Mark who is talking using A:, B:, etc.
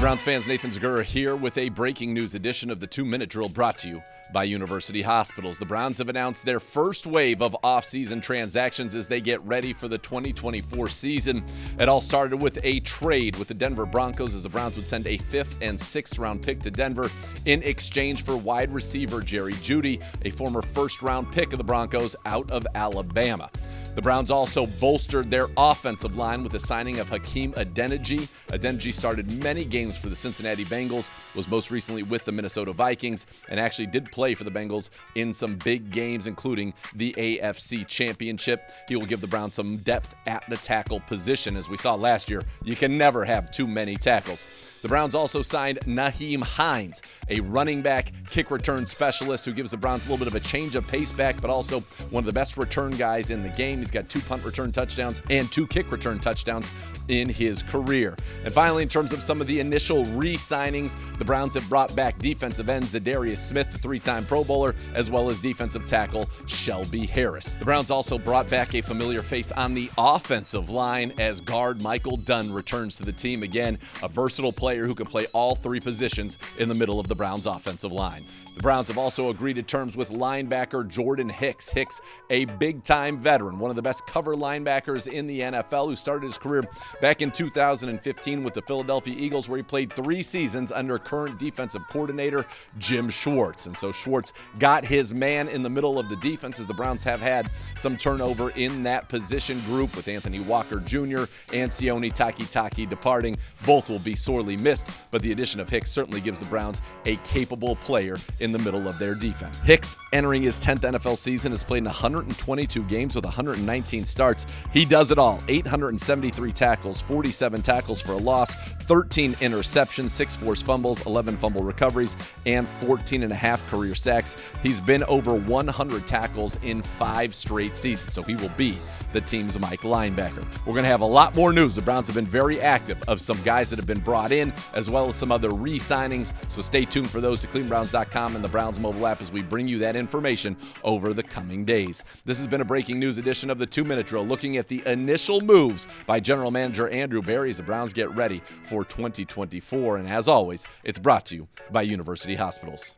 A: Browns fans, Nathan Zegura here with a breaking news edition of the 2-Minute Drill brought to you by University Hospitals. The Browns have announced their first wave of off-season transactions as they get ready for the 2024 season. It all started with a trade with the Denver Broncos as the Browns would send a 5th and 6th round pick to Denver in exchange for wide receiver Jerry Jeudy, a former first-round pick of the Broncos out of Alabama. The Browns also bolstered their offensive line with the signing of Hakeem Adeniji. Adeniji started many games for the Cincinnati Bengals, was most recently with the Minnesota Vikings, and actually did play for the Bengals in some big games, including the AFC Championship. He will give the Browns some depth at the tackle position. As we saw last year, you can never have too many tackles. The Browns also signed Nyheim Hines, a running back kick return specialist who gives the Browns a little bit of a change of pace back, but also one of the best return guys in the game. He's got 2 punt return touchdowns and 2 kick return touchdowns in his career. And finally, in terms of some of the initial re-signings, the Browns have brought back defensive end Zadarius Smith, the 3-time Pro Bowler, as well as defensive tackle Shelby Harris. The Browns also brought back a familiar face on the offensive line as guard Michael Dunn returns to the team again, a versatile player who can play all 3 positions in the middle of the Browns offensive line. The Browns have also agreed to terms with linebacker Jordan Hicks. Hicks, a big-time veteran, one of the best cover linebackers in the NFL, who started his career back in 2015 with the Philadelphia Eagles, where he played 3 seasons under current defensive coordinator Jim Schwartz. And so Schwartz got his man in the middle of the defense, as the Browns have had some turnover in that position group with Anthony Walker Jr. and Sione Takitaki departing. Both will be sorely missed, but the addition of Hicks certainly gives the Browns a capable player in the middle of their defense. Hicks, entering his 10th NFL season, has played in 122 games with 119 starts. He does it all: 873 tackles, 47 tackles for a loss, 13 interceptions, 6 forced fumbles, 11 fumble recoveries, and 14.5 career sacks. He's been over 100 tackles in 5 straight seasons, so he will be the team's Mike linebacker. We're going to have a lot more news. The Browns have been very active of some guys that have been brought in, as well as some other re-signings, so stay tuned for those to clevelandbrowns.com and the Browns mobile app as we bring you that information over the coming days. This has been a breaking news edition of the 2-Minute Drill, looking at the initial moves by General Manager Andrew Berry as the Browns get ready for 2024. And as always, it's brought to you by University Hospitals.